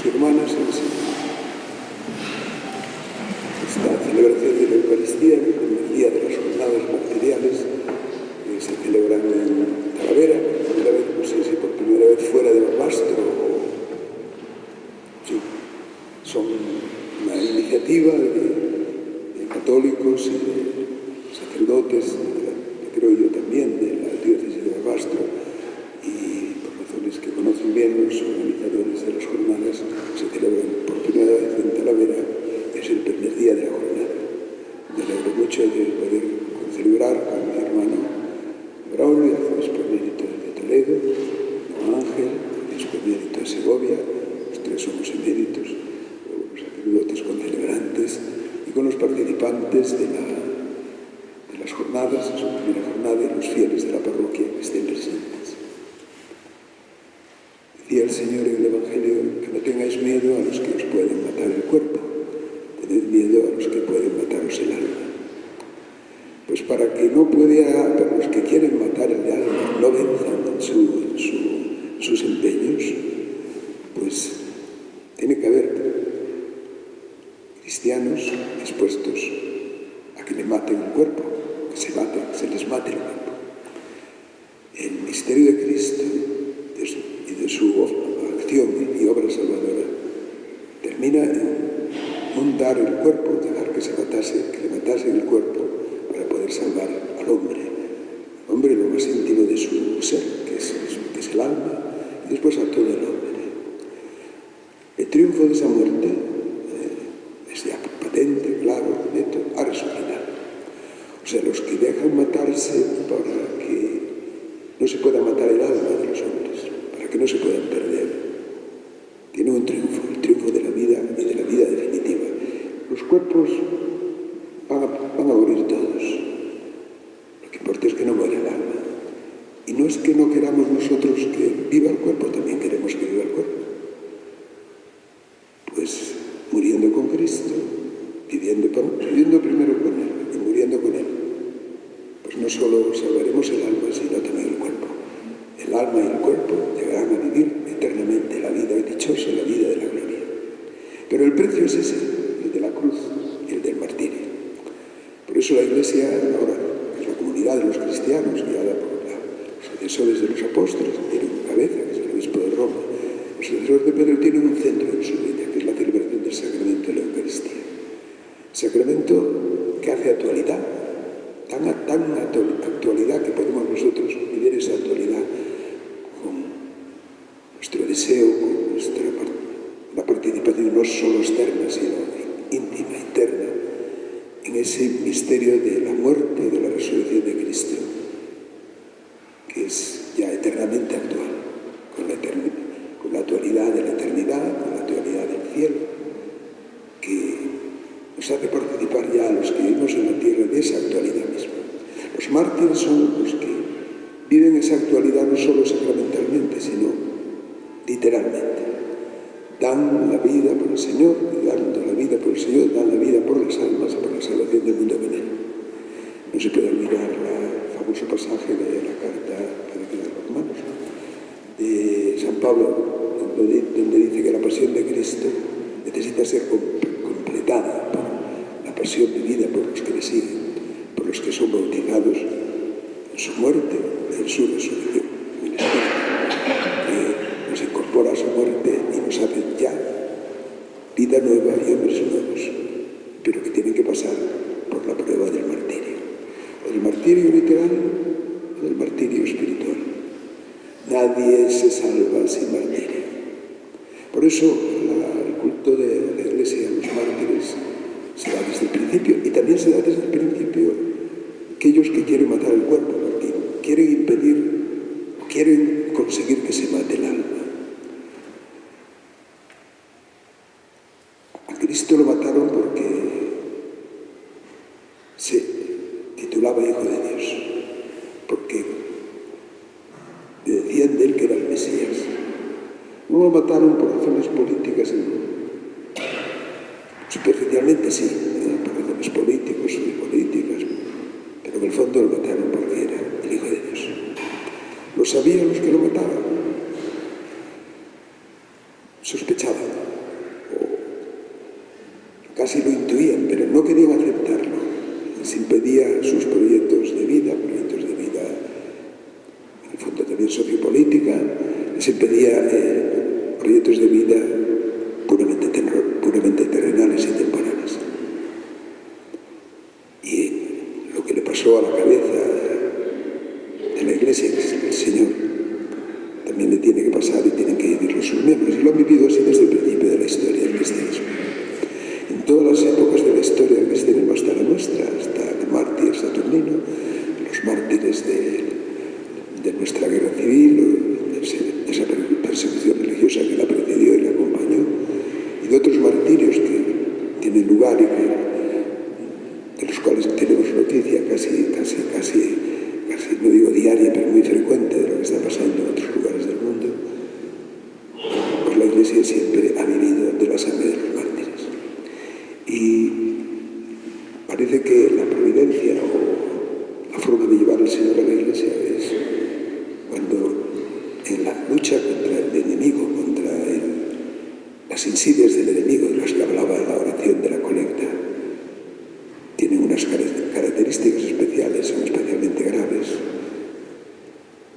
y hermanas, esta celebración de la Eucaristía, el día de las jornadas materiales, que se celebran en Talavera, no sé si por primera vez fuera de Barbastro, sí, son una iniciativa de católicos y de sacerdotes, creo yo también, de la diócesis de Barbastro, y por razones que conocen bien los organizadores de las jornadas, se celebran por primera vez en Talavera. Es el primer día de la jornada. Me alegro mucho de poder celebrar con mi hermano Braulio, el arzobispo emérito de Toledo, don Ángel, el obispo emérito de Segovia, los tres somos eméritos, luego los sacerdotes concelebrantes y con los participantes de las jornadas, de su primera jornada, y los fieles de la parroquia que estén presentes. Decía el Señor en el Evangelio que no tengáis miedo a los que os pueden matar el cuerpo, tened miedo a los que pueden mataros el alma. Pues para que los que quieren matar el alma no venzan en sus empeños, pues tiene que haber cristianos dispuestos a que le maten el cuerpo, que se les mate el cuerpo. El misterio de Cristo y de su acción y obra salvadora termina en dar el cuerpo, dejar que le matasen el cuerpo para poder salvar al hombre lo más íntimo de su ser, que es el alma, y después a todo el hombre. El triunfo de esa muerte es ya patente, claro, neto, ha resucitado. O sea, los que dejan matarse para que no se pueda matar el alma de los hombres, para que no se puedan perder, tienen un triunfo, el triunfo de la vida y de la vida definitiva. Los cuerpos van a morir todos. Lo que importa es que no muera el alma. Y no es que no queramos nosotros que viva el cuerpo, también queremos que viva el cuerpo. Pues muriendo con Cristo, viviendo primero con Él y muriendo con Él, pues no solo salvaremos el alma, sino también el cuerpo. El alma y el cuerpo llegarán a vivir eternamente la vida dichosa, la vida de la gloria. Pero el precio es ese, el de la cruz y el del martirio. Por eso la Iglesia ahora es la comunidad de los cristianos, guiada por los sucesores de los apóstoles, que tienen un cabeza, que es el obispo de Roma. Los sucesores de Pedro tienen un centro en su vida, que es la celebración del sacramento de la Eucaristía. Sacramento que hace actualidad, tan actualidad que podemos nosotros vivir esa actualidad con nuestro deseo, con la participación no solo externa, sino íntima, interna, en ese misterio de la muerte y de la resurrección de Cristo, que es ya eternamente actual, con la actualidad de la eternidad, con la actualidad del cielo, que nos hace participar ya a los que vivimos en la tierra de esa actualidad misma. Los mártires son los que viven esa actualidad no solo sacramentalmente, sino literalmente. Dan la vida por el Señor, y dando la vida por el Señor, dan la vida por las almas y por la salvación del mundo con Él. No se puede olvidar el famoso pasaje de la carta a los Romanos, de San Pablo, donde dice que la pasión de Cristo necesita ser completada por la pasión vivida por los que le siguen, por los que son bautizados en su muerte, en su resurrección, en el Espíritu, que nos incorpora a su muerte y nos hace ya vida nueva y hombres nuevos, pero que tienen que pasar por la prueba del martirio. O del martirio literal o del martirio espiritual. Nadie se salva sin martirio. Por eso el culto de la Iglesia a los mártires se da desde el principio, y también se da desde el principio aquellos que quieren matar el cuerpo, porque quieren impedir, quieren conseguir que se mate el alma. A Cristo lo mataron porque se titulaba Hijo de Dios, porque decían de él que era el Mesías. No lo mataron por razones políticas, superficialmente sí, por razones políticas, pero en el fondo lo mataron porque era el Hijo de Dios. Lo sabían los que lo mataban, sospechaban, orden sociopolítica, les impedía proyectos de vida puramente terrenales y temporales. Y lo que le pasó a la cabeza de la Iglesia, que el Señor también le tiene que pasar y tienen que vivirlo sus miembros, y lo han vivido así desde el principio de la historia del cristianismo. En todas las épocas de la historia del cristianismo hasta la nuestra, hasta el mártir Saturnino, los mártires de nuestra guerra civil, de esa persecución religiosa que la precedió y la acompañó, y de otros martirios que tienen lugar y de los cuales tenemos noticia casi, no digo diaria, pero muy frecuente de lo que está pasando en otros lugares del mundo, pues la Iglesia siempre ha vivido de la sangre de los mártires. Y parece que la providencia o la forma de llevar al Señor a la Iglesia es cuando en la lucha contra el enemigo, contra las insidias del enemigo de las que hablaba en la oración de la colecta, tienen unas características especiales, son especialmente graves.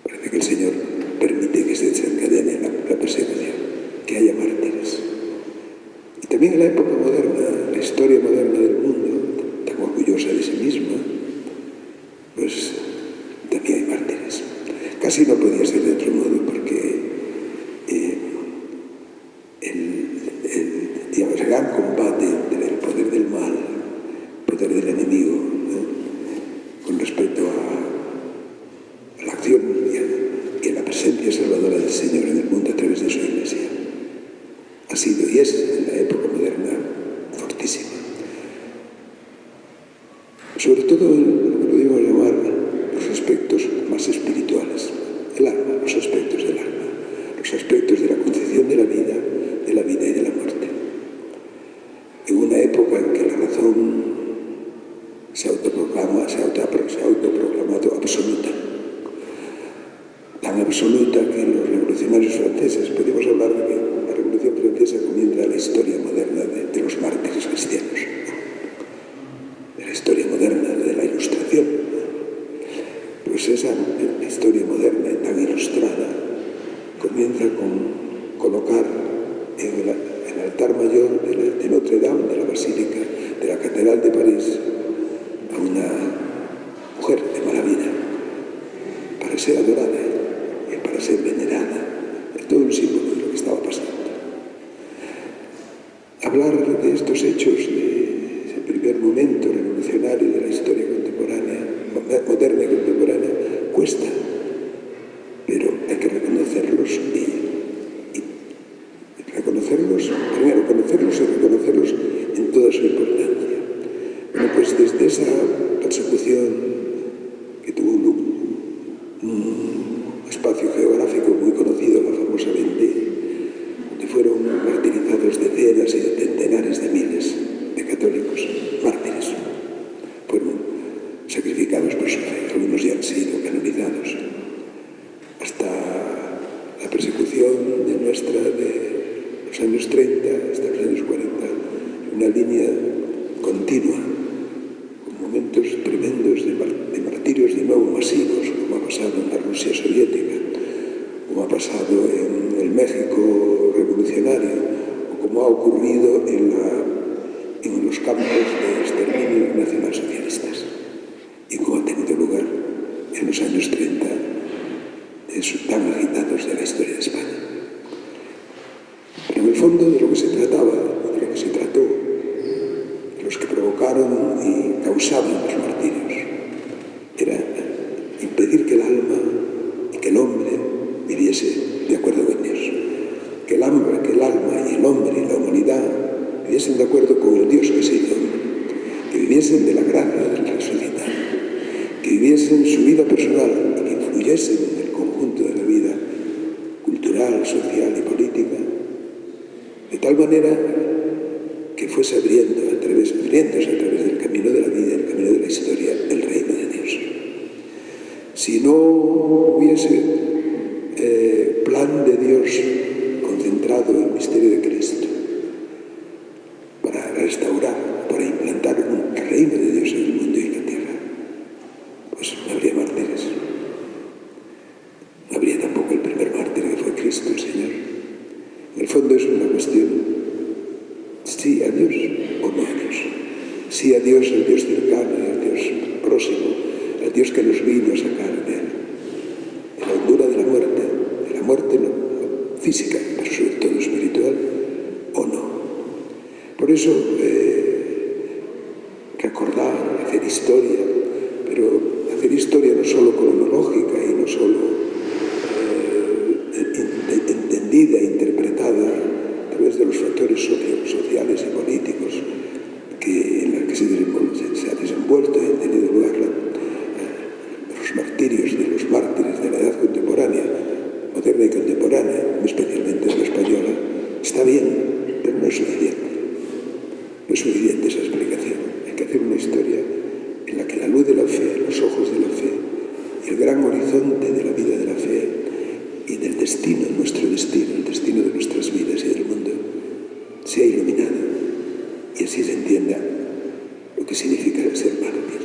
Parece que el Señor permite que se desencadene la persecución, que haya mártires. Y también en la época moderna, la historia moderna del mundo, tan orgullosa de sí misma, pues también hay mártires. Casi no podía ser de otro modo, porque el gran combate entre el poder del mal, el poder del enemigo, con respecto a la acción y a la presencia salvadora del Señor en el mundo a través de su Iglesia, ha sido y es en la época moderna fortísima. Sobre todo lo que podríamos llamar los aspectos más espirituales, el alma, los aspectos del alma, los aspectos de la concepción de la vida y de la muerte. En una época en que la razón se ha autoproclamado absoluta, tan absoluta que los revolucionarios franceses, podríamos hablar de que la Revolución Francesa comienza la historia moderna de los mártires cristianos, de la historia moderna de la Ilustración. Pues esa historia moderna y tan ilustrada comienza con colocar en el altar mayor de Notre Dame, de la Basílica, de la Catedral de París, a una mujer de mala vida, para ser adorada y para ser venerada. Es todo un símbolo de lo que estaba pasando. Hablar de estos hechos, de ese primer momento revolucionario de la historia contemporánea, moderna y contemporánea, cuesta, pero hay que reconocerlos y reconocerlos, primero conocerlos y reconocerlos en toda su importancia. Bueno, pues desde esa persecución que tuvo un espacio geográfico muy conocido, la famosa Vendée, donde fueron martirizados decenas y centenares de miles de católicos, mártires, fueron sacrificados por su fe, algunos ya han sido canonizados, hasta la persecución de los años 30 hasta los años 40, una línea continua, con momentos tremendos de martirios de nuevo masivos, como ha pasado en la Rusia soviética, como ha pasado en el México revolucionario, o como ha ocurrido en los campos de exterminio nacionalsocialistas, y como ha tenido lugar en los años 30, tan agitados de la historia de España. Pero en el fondo de lo que se trataba, de lo que se trató, de los que provocaron y causaban los martirios, era impedir que el alma y que el hombre viviese de acuerdo con Dios. Que el alma y el hombre y la humanidad viviesen de acuerdo con el Dios que se hizo hombre, que viviesen de la gracia del resucitado, que viviesen su vida personal y que influyesen en el conjunto de la vida cultural, social y política, de tal manera que fuese abriéndose a través del camino de la vida, el camino de la historia, el reino de Dios. Si no hubiese plan de Dios concentrado en el misterio de Cristo para restaurar, para implantar un reino de Dios en el mundo y en la tierra, pues no habría mártires, no habría física, pero sobre todo espiritual, o no. Por eso, recordar, hacer historia, pero hacer historia no solo cronológica y no solo entendida, interpretada a través de los factores sociales y políticos en los que se ha desenvuelto y han tenido lugar los martirios de los mártires de la edad contemporánea, moderna y contemporánea, especialmente de la española, está bien, pero no es suficiente. No es suficiente esa explicación. Hay que hacer una historia en la que la luz de la fe, los ojos de la fe y el gran horizonte de la vida de la fe y del destino, nuestro destino, el destino de nuestras vidas y del mundo, sea iluminado y así se entienda lo que significa ser mártir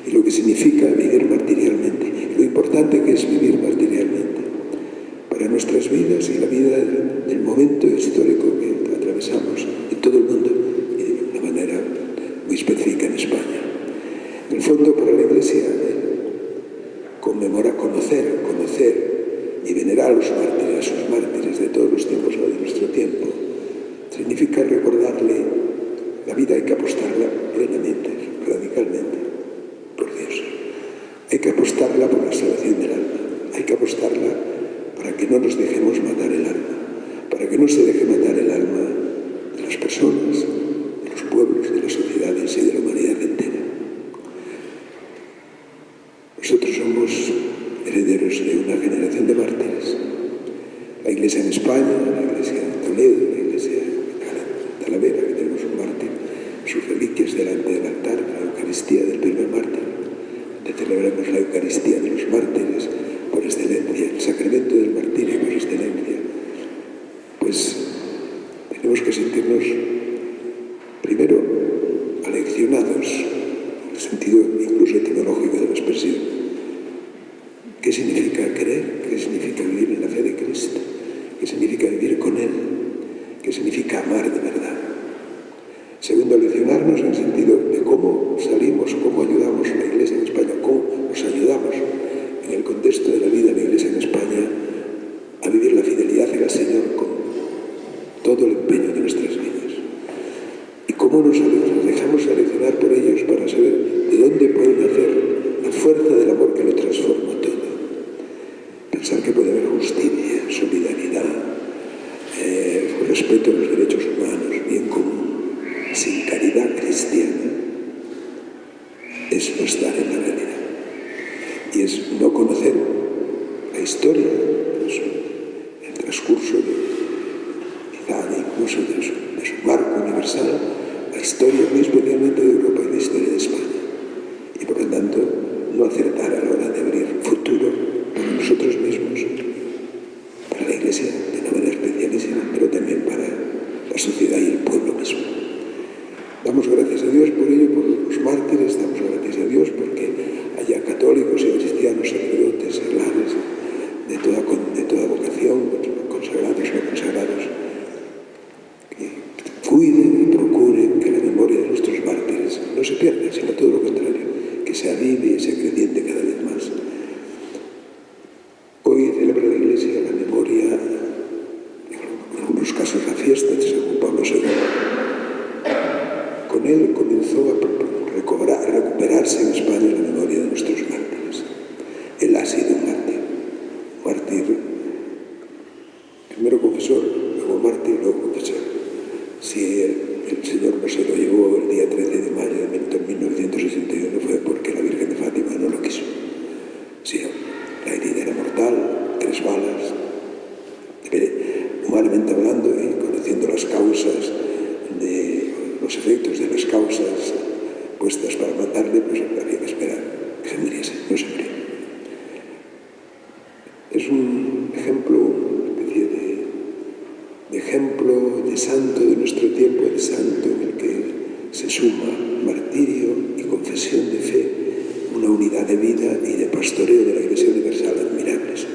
y lo que significa vivir martirialmente y lo importante que es vivir martirialmente para nuestras vidas y la vida del momento histórico que atravesamos en todo el mundo y de una manera muy específica en España. En el fondo, para la Iglesia, conmemora conocer y venerar a los mártires, a sus mártires de todos los tiempos o de nuestro tiempo, significa recordarle la vida. Hay que apostarla plenamente, radicalmente, por Dios. Hay que apostarla por la salvación del alma. Hay que apostarla para que no nos dejemos matar el alma, para que no se deje matar el alma de las personas, de los pueblos, de las sociedades y de la humanidad entera. Nosotros somos herederos de una generación de mártires. La Iglesia en España, la Iglesia en Toledo, la Iglesia en Talavera, que tenemos un mártir, sus reliquias delante del altar, la Eucaristía del primer mártir, donde celebramos la Eucaristía de los mártires por excelencia, el sacramento del martirio por excelencia. Pues tenemos que sentirnos, primero, aleccionados, en el sentido incluso etimológico de la expresión. ¿Qué significa creer? ¿Qué significa vivir en la fe de Cristo? ¿Qué significa vivir con Él? ¿Qué significa amar de verdad? Segundo, leccionarnos en el sentido de cómo salimos, cómo ayudamos a la Iglesia en España, cómo nos ayudamos en el contexto de la vida de la Iglesia en España a vivir la fidelidad al Señor con todo el empeño de nuestras vidas. Y cómo nos dejamos aleccionar por ellos para saber de dónde puede nacer la fuerza del amor que lo transforma todo. Pensar que puede haber justicia, solidaridad, respeto a los derechos humanos, bien común, sin caridad cristiana, es no estar en la realidad. Y es no conocer la historia, el transcurso quizá incluso de su marco universal, la historia muy especialmente de Europa y la historia de España. Y por lo tanto, no acertar a la hora de abrir futuro para nosotros mismos, para la Iglesia de una manera especialísima, pero también para la sociedad y el pueblo mismo. Damos gracias a Dios por ello, por los mártires, damos gracias a Dios porque haya católicos y cristianos, sacerdotes, seglares, de toda vocación, consagrados, no consagrados, que cuiden y procuren que la memoria de nuestros mártires no se pierda, sino todo lo contrario, que se avive y se acreciente cada vez más. Hoy celebra la Iglesia la memoria, en algunos casos la fiesta de San Juan Pablo II. Con él comenzó a recuperarse en España la memoria de nuestros mártires. Él ha sido un mártir, primero confesor, luego mártir, luego confesor. Si el Señor no se lo llevó el día 13 de mayo de 1961 fue porque la Virgen de Fátima no lo quiso. Sí, la herida era mortal, 3 balas. Humanamente hablando y conociendo las causas los efectos de las causas puestas para matarle, pues había que esperar que se muriese, no se murió. Es un ejemplo, una especie de ejemplo de santo de nuestro tiempo, de santo en el que se suma martirio y confesión de fe, una unidad de vida y de pastoreo de la Iglesia Universal admirables.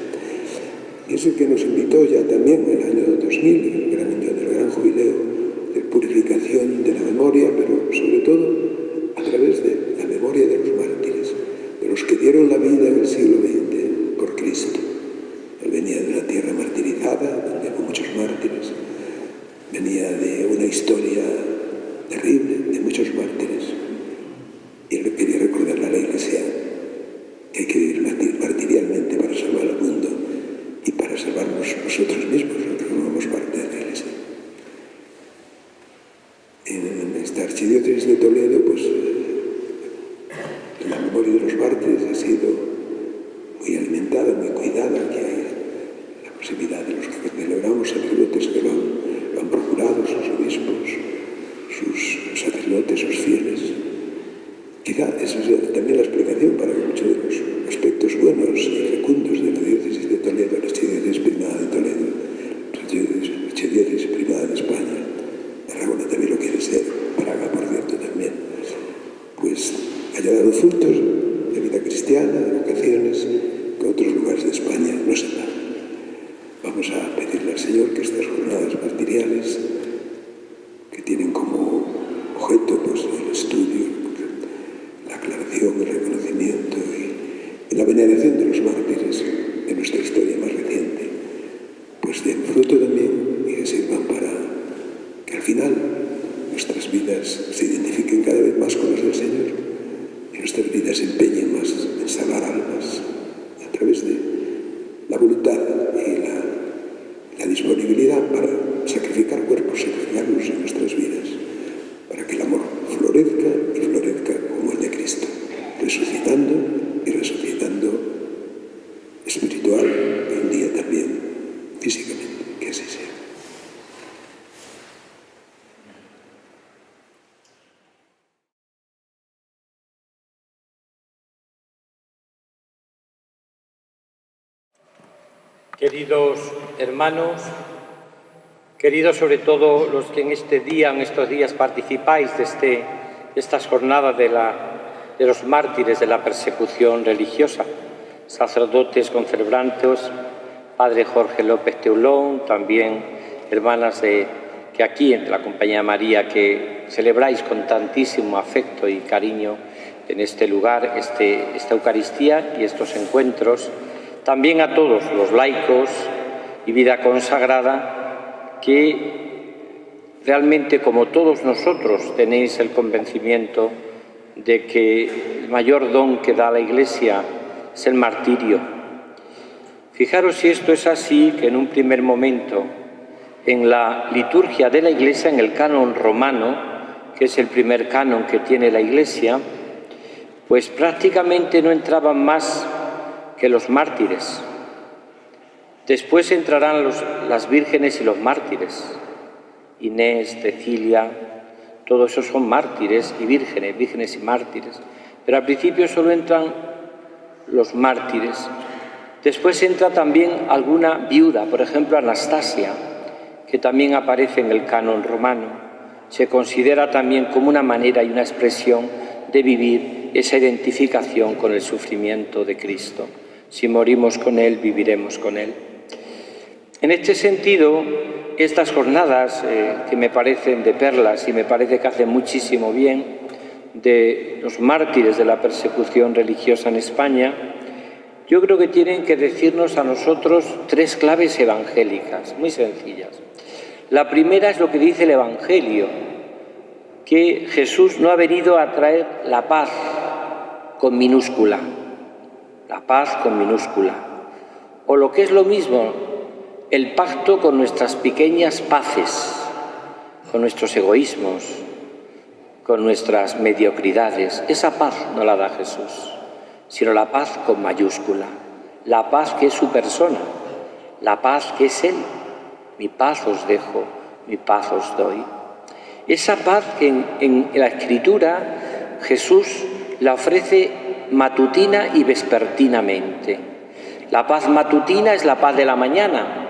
Y es el que nos invitó ya también en el año 2000, el gran año del gran jubileo, de purificación de la memoria, pero sobre todo a través de la memoria de los mártires, de los que dieron la vida en el siglo XX por Cristo. Él venía de una tierra martirizada, donde proximidad, aquí hay la proximidad de los que celebramos, sacerdotes que lo han procurado, sus obispos, sus sacerdotes, sus fieles. Quizá esa sea también la explicación para que muchos de los aspectos buenos y fecundos de la diócesis de Toledo, la archidiócesis primada de Toledo, la archidiócesis primada de España, Tarragona también lo quiere ser, Praga, por cierto, también, pues haya dado frutos de vida cristiana, de vocaciones, que otros lugares de España no se dan. Vamos a pedirle al Señor que estas jornadas martiriales, que tienen como objeto pues, el estudio, la aclaración, el reconocimiento y la veneración de los mártires de nuestra historia más reciente, pues den fruto también y que sirvan para que al final nuestras vidas se identifiquen cada vez más con las del Señor y nuestras vidas se empeñen más en salvar almas a través de la voluntad y la disponibilidad para sacrificar cuerpos, sacrificarnos en nuestras vidas, para que el amor florezca y florezca como el de Cristo, resucitando y resucitando espiritual y un día también físicamente. Que así sea. Queridos hermanos, queridos sobre todo los que en estos días participáis de estas jornadas de los mártires de la persecución religiosa, sacerdotes concelebrantes, Padre Jorge López Teulón, también hermanas que aquí en la Compañía de María, que celebráis con tantísimo afecto y cariño en este lugar, esta Eucaristía y estos encuentros. También a todos los laicos y vida consagrada que realmente, como todos nosotros, tenéis el convencimiento de que el mayor don que da la Iglesia es el martirio. Fijaros si esto es así, que en un primer momento, en la liturgia de la Iglesia, en el canon romano, que es el primer canon que tiene la Iglesia, pues prácticamente no entraban más que los mártires. Después entrarán las vírgenes y los mártires. Inés, Cecilia, todos esos son mártires y vírgenes y mártires. Pero al principio solo entran los mártires. Después entra también alguna viuda, por ejemplo Anastasia, que también aparece en el canon romano. Se considera también como una manera y una expresión de vivir esa identificación con el sufrimiento de Cristo. Si morimos con Él, viviremos con Él. En este sentido, estas jornadas que me parecen de perlas y me parece que hacen muchísimo bien, de los mártires de la persecución religiosa en España, yo creo que tienen que decirnos a nosotros tres claves evangélicas, muy sencillas. La primera es lo que dice el Evangelio, que Jesús no ha venido a traer la paz con minúscula, la paz con minúscula, o lo que es lo mismo, el pacto con nuestras pequeñas paces, con nuestros egoísmos, con nuestras mediocridades. Esa paz no la da Jesús, sino la paz con mayúscula, la paz que es su persona, la paz que es Él. Mi paz os dejo, mi paz os doy. Esa paz que en la Escritura Jesús la ofrece matutina y vespertinamente. La paz matutina es la paz de la mañana,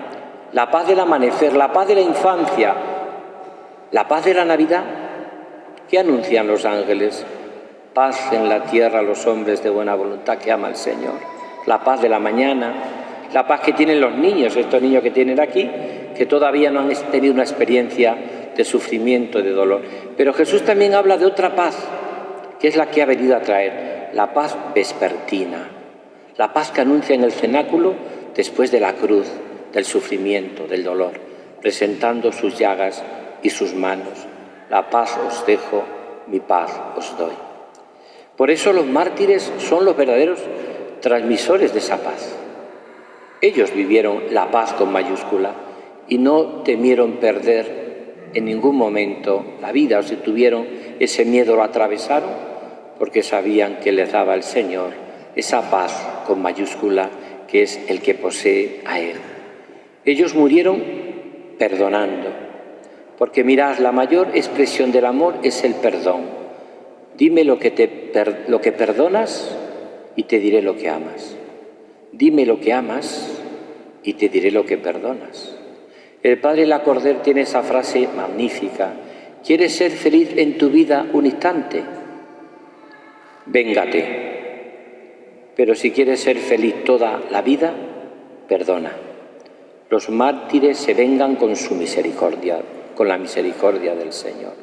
la paz del amanecer, la paz de la infancia, la paz de la Navidad. ¿Qué anuncian los ángeles? Paz en la tierra a los hombres de buena voluntad que ama al Señor. La paz de la mañana, la paz que tienen los niños, estos niños que tienen aquí, que todavía no han tenido una experiencia de sufrimiento, de dolor. Pero Jesús también habla de otra paz, que es la que ha venido a traer, la paz vespertina, la paz que anuncia en el cenáculo después de la cruz, del sufrimiento, del dolor, presentando sus llagas y sus manos. La paz os dejo, mi paz os doy. Por eso los mártires son los verdaderos transmisores de esa paz. Ellos vivieron la paz con mayúscula y no temieron perder en ningún momento la vida, o si tuvieron ese miedo lo atravesaron porque sabían que les daba el Señor esa paz con mayúscula que es el que posee a Él. Ellos murieron perdonando, porque mirad, la mayor expresión del amor es el perdón. Dime lo que perdonas y te diré lo que amas. Dime lo que amas y te diré lo que perdonas. El padre Lacordaire tiene esa frase magnífica: ¿quieres ser feliz en tu vida un instante? Véngate. Pero si quieres ser feliz toda la vida, perdona. Los mártires se vengan con su misericordia, con la misericordia del Señor.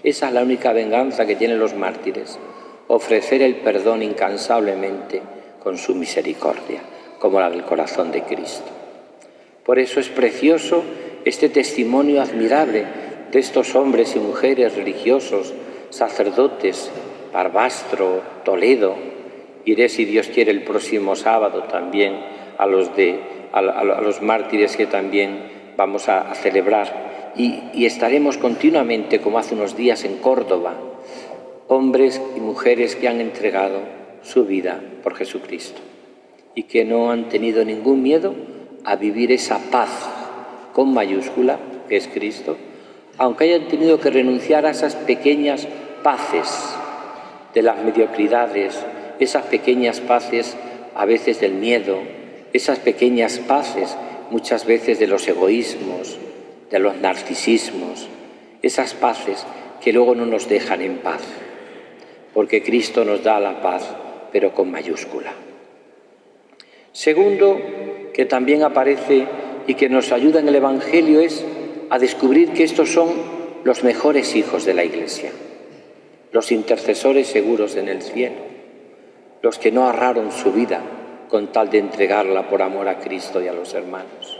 Esa es la única venganza que tienen los mártires: ofrecer el perdón incansablemente con su misericordia, como la del corazón de Cristo. Por eso es precioso este testimonio admirable de estos hombres y mujeres religiosos, sacerdotes, Barbastro, Toledo. Iré, si Dios quiere, el próximo sábado también a los mártires que también vamos a celebrar. Y estaremos continuamente, como hace unos días en Córdoba, hombres y mujeres que han entregado su vida por Jesucristo y que no han tenido ningún miedo a vivir esa paz con mayúscula, que es Cristo, aunque hayan tenido que renunciar a esas pequeñas paces de las mediocridades, esas pequeñas paces a veces del miedo, esas pequeñas paces muchas veces de los egoísmos, de los narcisismos, esas paces que luego no nos dejan en paz, porque Cristo nos da la paz, pero con mayúscula. Segundo, que también aparece y que nos ayuda en el Evangelio, es a descubrir que estos son los mejores hijos de la Iglesia, los intercesores seguros en el cielo, los que no ahorraron su vida con tal de entregarla por amor a Cristo y a los hermanos.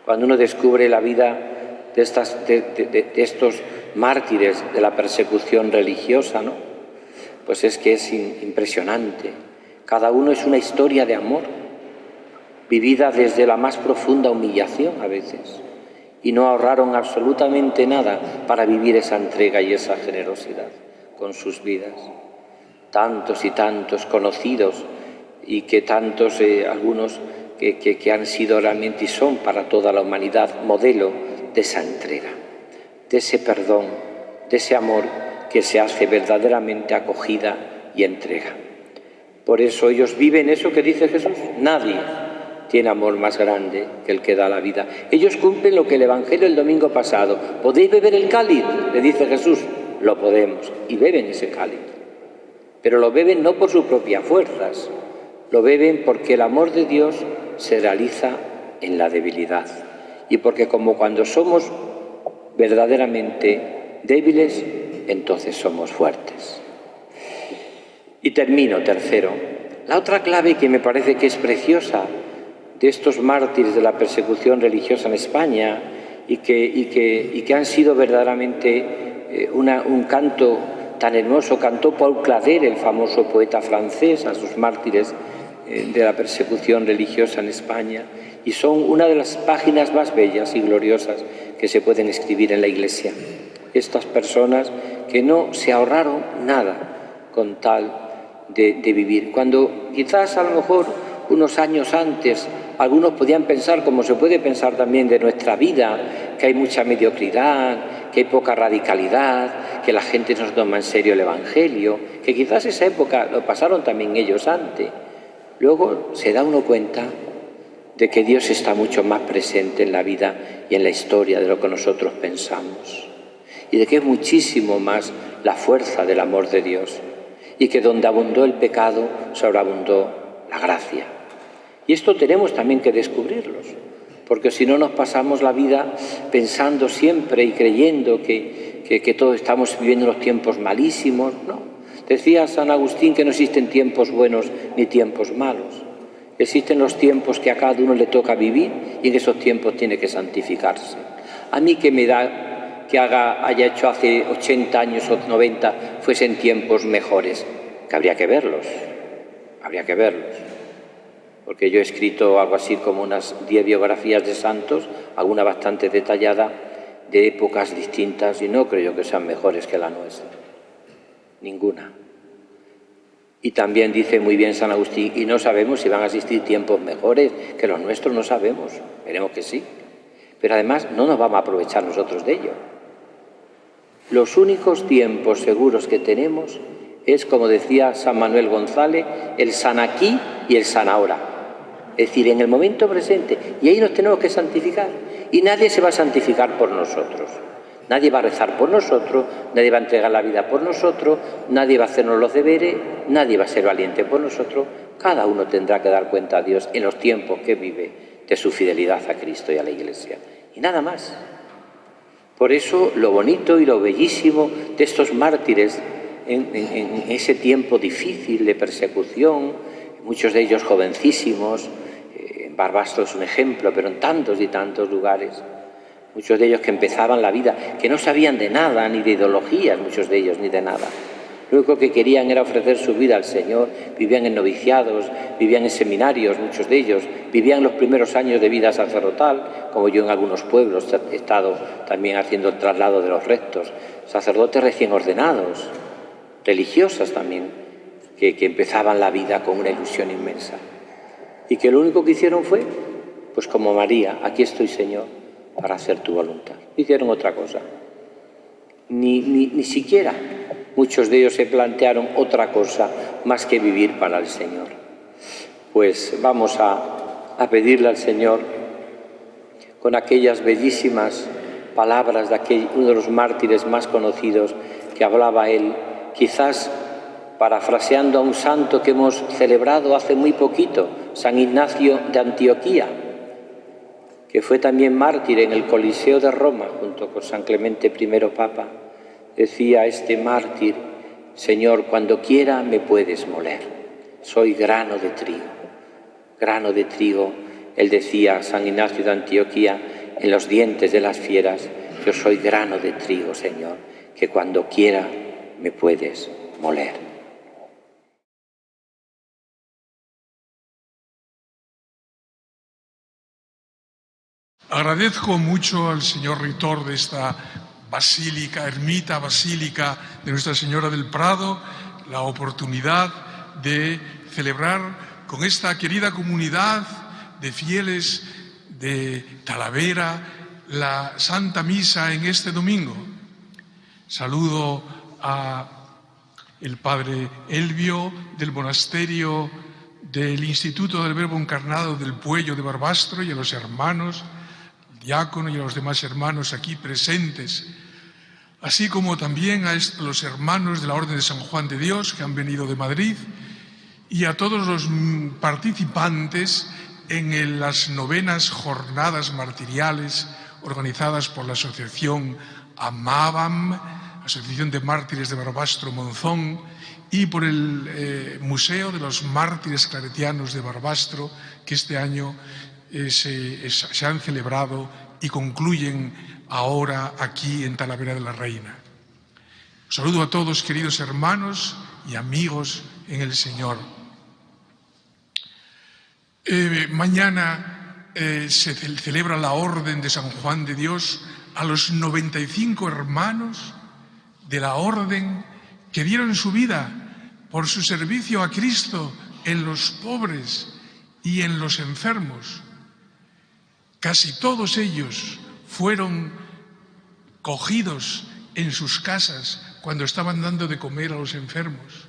Cuando uno descubre la vida de estos mártires de la persecución religiosa, ¿no?, pues es que es impresionante. Cada uno es una historia de amor, vivida desde la más profunda humillación a veces, y no ahorraron absolutamente nada para vivir esa entrega y esa generosidad con sus vidas. Tantos y tantos conocidos, y que tantos, algunos que han sido realmente y son para toda la humanidad modelo de esa entrega, de ese perdón, de ese amor que se hace verdaderamente acogida y entrega. Por eso ellos viven eso que dice Jesús: nadie tiene amor más grande que el que da la vida. Ellos cumplen lo que el Evangelio el domingo pasado: ¿podéis beber el cáliz?, le dice Jesús. Lo podemos, y beben ese cáliz. Pero lo beben no por sus propias fuerzas, lo beben porque el amor de Dios se realiza en la debilidad. Y porque como cuando somos verdaderamente débiles, entonces somos fuertes. Y termino, tercero. La otra clave que me parece que es preciosa de estos mártires de la persecución religiosa en España y que han sido verdaderamente un canto tan hermoso, cantó Paul Claudel, el famoso poeta francés, a sus mártires de la persecución religiosa en España, y son una de las páginas más bellas y gloriosas que se pueden escribir en la Iglesia. Estas personas que no se ahorraron nada con tal de vivir. Cuando quizás a lo mejor unos años antes algunos podían pensar, como se puede pensar también de nuestra vida, que hay mucha mediocridad, que hay poca radicalidad, que la gente no se toma en serio el Evangelio, que quizás esa época lo pasaron también ellos antes. Luego se da uno cuenta de que Dios está mucho más presente en la vida y en la historia de lo que nosotros pensamos, y de que es muchísimo más la fuerza del amor de Dios, y que donde abundó el pecado, sobreabundó la gracia. Y esto tenemos también que descubrirlos, porque si no nos pasamos la vida pensando siempre y creyendo que todos estamos viviendo unos tiempos malísimos. No. Decía San Agustín que no existen tiempos buenos ni tiempos malos. Existen los tiempos que a cada uno le toca vivir, y en esos tiempos tiene que santificarse. A mí que me da que haya hecho hace 80 años o 90 fuesen tiempos mejores, que habría que verlos, porque yo he escrito algo así como unas 10 biografías de santos, alguna bastante detallada, de épocas distintas, y no creo que sean mejores que la nuestra, ninguna. Y también dice muy bien San Agustín, y no sabemos si van a existir tiempos mejores que los nuestros, no sabemos, veremos que sí. Pero además no nos vamos a aprovechar nosotros de ello. Los únicos tiempos seguros que tenemos es, como decía San Manuel González, el san aquí y el san ahora. Es decir, en el momento presente. Y ahí nos tenemos que santificar. Y nadie se va a santificar por nosotros. Nadie va a rezar por nosotros, nadie va a entregar la vida por nosotros, nadie va a hacernos los deberes, nadie va a ser valiente por nosotros. Cada uno tendrá que dar cuenta a Dios en los tiempos que vive de su fidelidad a Cristo y a la Iglesia. Y nada más. Por eso lo bonito y lo bellísimo de estos mártires en ese tiempo difícil de persecución, muchos de ellos jovencísimos, Barbastro es un ejemplo, pero en tantos y tantos lugares. Muchos de ellos que empezaban la vida, que no sabían de nada, ni de ideologías, muchos de ellos, ni de nada. Lo único que querían era ofrecer su vida al Señor. Vivían en noviciados, vivían en seminarios, muchos de ellos. Vivían los primeros años de vida sacerdotal, como yo en algunos pueblos he estado también haciendo el traslado de los rectos. Sacerdotes recién ordenados, religiosas también, que empezaban la vida con una ilusión inmensa. Y que lo único que hicieron fue, pues como María, aquí estoy, Señor, para hacer tu voluntad. Hicieron otra cosa. Ni siquiera muchos de ellos se plantearon otra cosa más que vivir para el Señor. Pues vamos a pedirle al Señor, con aquellas bellísimas palabras de uno de los mártires más conocidos que hablaba él, quizás parafraseando a un santo que hemos celebrado hace muy poquito, San Ignacio de Antioquía, que fue también mártir en el Coliseo de Roma, junto con San Clemente I Papa. Decía este mártir: Señor, cuando quiera me puedes moler, soy grano de trigo. Grano de trigo, él decía, San Ignacio de Antioquía, en los dientes de las fieras, yo soy grano de trigo, Señor, que cuando quiera me puedes moler. Agradezco mucho al señor rector de esta basílica, ermita basílica de Nuestra Señora del Prado, la oportunidad de celebrar con esta querida comunidad de fieles de Talavera la Santa Misa en este domingo. Saludo a el padre Elvio del monasterio del Instituto del Verbo Encarnado del Puello de Barbastro y a los hermanos diácono y a los demás hermanos aquí presentes, así como también a los hermanos de la Orden de San Juan de Dios que han venido de Madrid y a todos los participantes en las novenas jornadas martiriales organizadas por la asociación AMABAM, Asociación de Mártires de Barbastro Monzón, y por el Museo de los Mártires Claretianos de Barbastro, que este año se han celebrado y concluyen ahora aquí en Talavera de la Reina. Saludo a todos, queridos hermanos y amigos en el Señor. Mañana se celebra la Orden de San Juan de Dios a los 95 hermanos de la Orden que dieron su vida por su servicio a Cristo en los pobres y en los enfermos. Casi todos ellos fueron cogidos en sus casas cuando estaban dando de comer a los enfermos.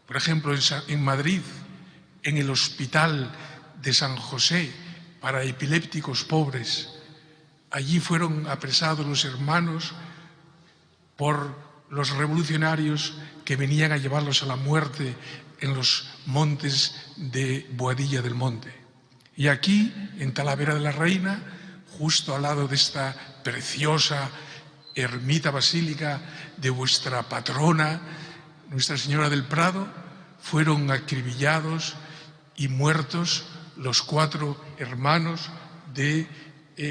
Por ejemplo, en Madrid, en el Hospital de San José para epilépticos pobres, allí fueron apresados los hermanos por los revolucionarios que venían a llevarlos a la muerte en los montes de Boadilla del Monte. Y aquí, en Talavera de la Reina, justo al lado de esta preciosa ermita basílica de vuestra patrona, Nuestra Señora del Prado, fueron acribillados y muertos los 4 hermanos de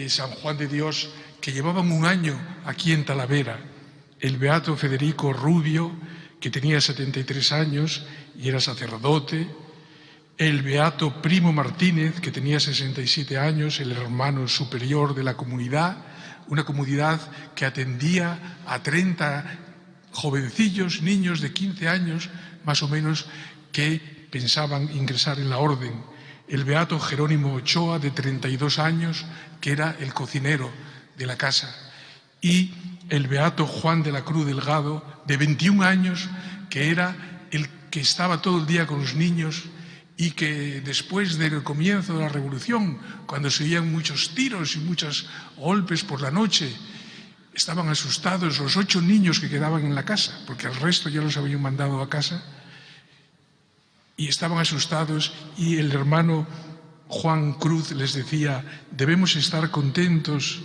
San Juan de Dios que llevaban un año aquí en Talavera. El beato Federico Rubio, que tenía 73 años y era sacerdote; el beato Primo Martínez, que tenía 67 años, el hermano superior de la comunidad, una comunidad que atendía a 30 jovencillos, niños de 15 años, más o menos, que pensaban ingresar en la orden. El beato Jerónimo Ochoa, de 32 años, que era el cocinero de la casa. Y el beato Juan de la Cruz Delgado, de 21 años, que era el que estaba todo el día con los niños y que después del comienzo de la Revolución, cuando se oían muchos tiros y muchos golpes por la noche, estaban asustados los 8 niños que quedaban en la casa, porque al resto ya los habían mandado a casa, y estaban asustados, y el hermano Juan Cruz les decía: debemos estar contentos,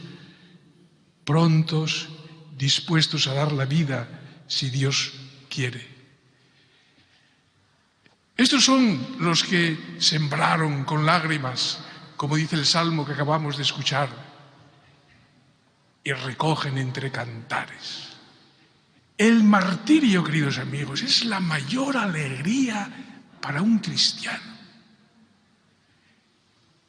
prontos, dispuestos a dar la vida si Dios quiere. Estos son los que sembraron con lágrimas, como dice el salmo que acabamos de escuchar, y recogen entre cantares. El martirio, queridos amigos, es la mayor alegría para un cristiano.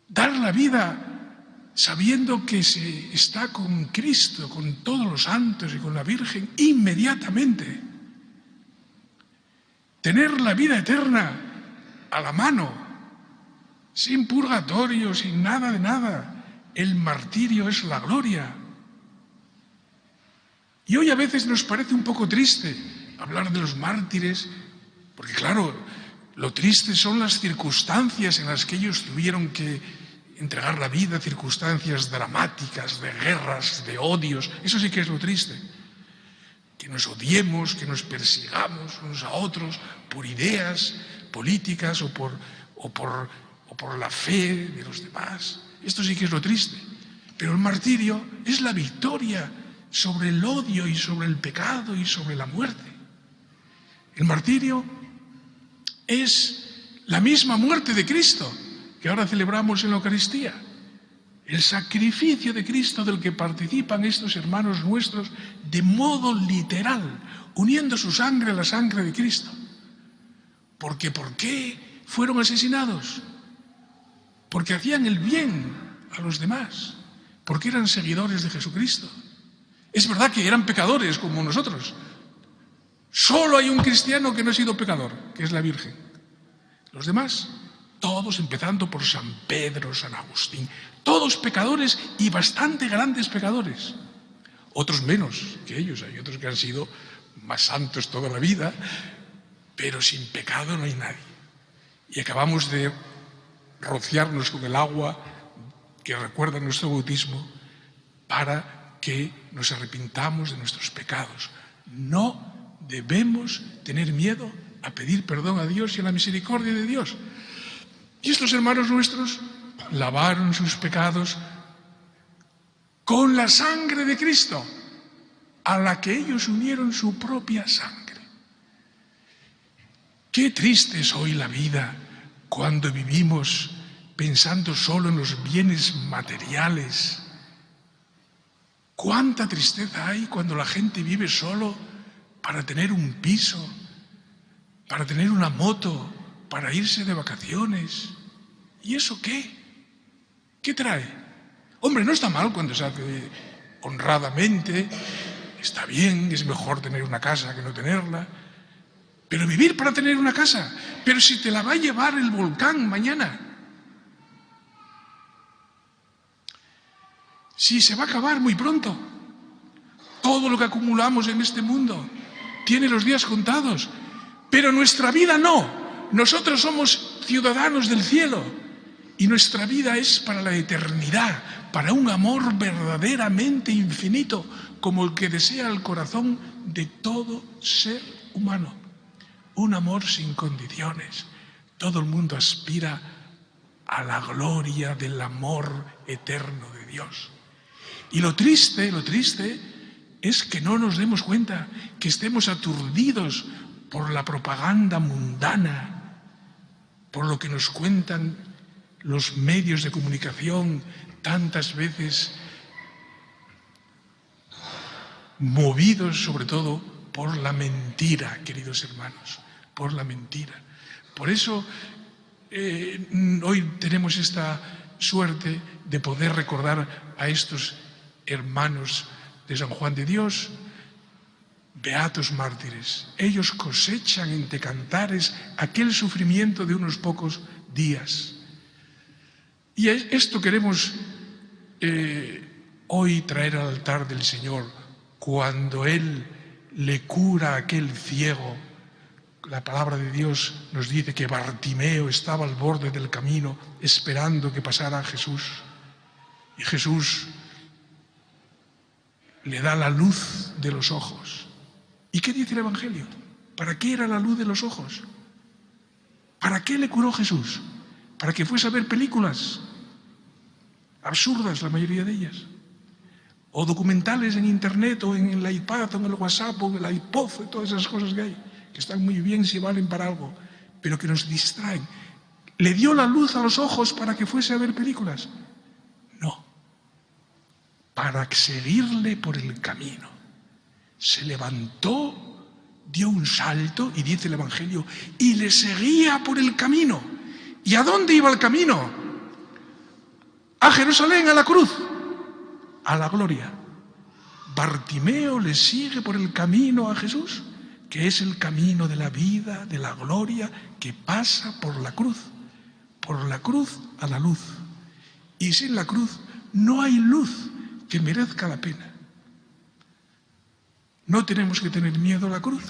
Dar la vida sabiendo que se está con Cristo, con todos los santos y con la Virgen, inmediatamente. Tener la vida eterna a la mano, sin purgatorio, sin nada de nada. El martirio es la gloria. Y hoy a veces nos parece un poco triste hablar de los mártires, porque claro, lo triste son las circunstancias en las que ellos tuvieron que entregar la vida, circunstancias dramáticas, de guerras, de odios. Eso sí que es lo triste. Que nos odiemos, que nos persigamos unos a otros por ideas políticas o por la fe de los demás. Esto sí que es lo triste. Pero el martirio es la victoria sobre el odio y sobre el pecado y sobre la muerte. El martirio es la misma muerte de Cristo que ahora celebramos en la Eucaristía. El sacrificio de Cristo del que participan estos hermanos nuestros de modo literal, uniendo su sangre a la sangre de Cristo. Porque ¿por qué fueron asesinados? Porque hacían el bien a los demás, porque eran seguidores de Jesucristo. Es verdad que eran pecadores como nosotros. Solo hay un cristiano que no ha sido pecador, que es la Virgen. Los demás, todos, empezando por San Pedro, San Agustín, todos pecadores y bastante grandes pecadores. Otros menos que ellos, hay otros que han sido más santos toda la vida, pero sin pecado no hay nadie. Y acabamos de rociarnos con el agua que recuerda nuestro bautismo para que nos arrepintamos de nuestros pecados. No debemos tener miedo a pedir perdón a Dios y a la misericordia de Dios. Y estos hermanos nuestros lavaron sus pecados con la sangre de Cristo, a la que ellos unieron su propia sangre. Qué triste es hoy la vida cuando vivimos pensando solo en los bienes materiales. Cuánta tristeza hay cuando la gente vive solo para tener un piso, para tener una moto, para irse de vacaciones. ¿Y eso qué? ¿Qué trae? Hombre, no está mal cuando se hace honradamente, está bien, es mejor tener una casa que no tenerla, pero vivir para tener una casa, pero si te la va a llevar el volcán mañana, si se va a acabar muy pronto, todo lo que acumulamos en este mundo tiene los días contados, pero nuestra vida no. Nosotros somos ciudadanos del cielo y nuestra vida es para la eternidad, para un amor verdaderamente infinito, como el que desea el corazón de todo ser humano. Un amor sin condiciones. Todo el mundo aspira a la gloria del amor eterno de Dios. Y lo triste es que no nos demos cuenta, que estemos aturdidos por la propaganda mundana, por lo que nos cuentan los medios de comunicación, tantas veces movidos sobre todo por la mentira, queridos hermanos, por la mentira. Por eso hoy tenemos esta suerte de poder recordar a estos hermanos de San Juan de Dios, Beatos mártires, ellos cosechan entre cantares aquel sufrimiento de unos pocos días. Y esto queremos hoy traer al altar del Señor, cuando Él le cura a aquel ciego. La palabra de Dios nos dice que Bartimeo estaba al borde del camino esperando que pasara Jesús. Y Jesús le da la luz de los ojos. ¿Y qué dice el Evangelio? ¿Para qué era la luz de los ojos? ¿Para qué le curó Jesús? ¿Para que fuese a ver películas? Absurdas la mayoría de ellas. O documentales en internet, o en el iPad, o en el WhatsApp, o en el iPod, y todas esas cosas que hay, que están muy bien si valen para algo, pero que nos distraen. ¿Le dio la luz a los ojos para que fuese a ver películas? No. Para seguirle por el camino. Se levantó, dio un salto, y dice el Evangelio, y le seguía por el camino. ¿Y a dónde iba el camino? A Jerusalén, a la cruz, a la gloria. Bartimeo le sigue por el camino a Jesús, que es el camino de la vida, de la gloria, que pasa por la cruz a la luz. Y sin la cruz no hay luz que merezca la pena. No tenemos que tener miedo a la cruz,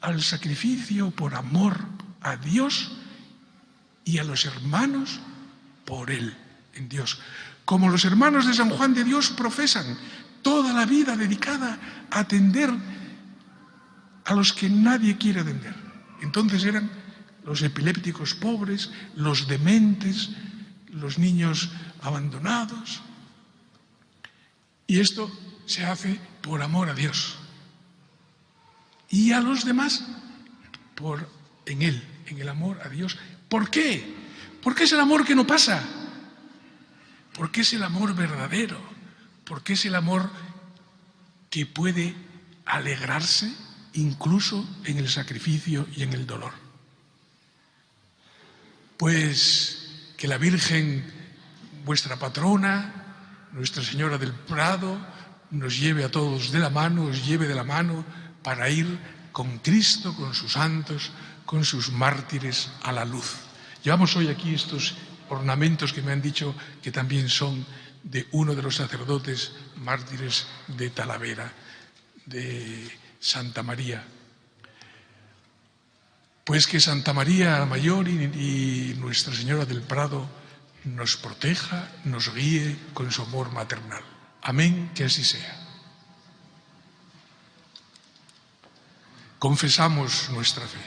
al sacrificio por amor a Dios y a los hermanos por Él, en Dios. Como los hermanos de San Juan de Dios profesan toda la vida dedicada a atender a los que nadie quiere atender. Entonces eran los epilépticos pobres, los dementes, los niños abandonados. Y esto se hace por amor a Dios. Y a los demás, en Él, en el amor a Dios. ¿Por qué? Porque es el amor que no pasa. Porque es el amor verdadero. Porque es el amor que puede alegrarse incluso en el sacrificio y en el dolor. Pues que la Virgen, vuestra patrona, Nuestra Señora del Prado, nos lleve a todos de la mano, os lleve de la mano para ir con Cristo, con sus santos, con sus mártires a la luz. Llevamos hoy aquí estos ornamentos que me han dicho que también son de uno de los sacerdotes mártires de Talavera, de Santa María. Pues que Santa María la Mayor y Nuestra Señora del Prado nos proteja, nos guíe con su amor maternal. Amén, que así sea. Confesamos nuestra fe.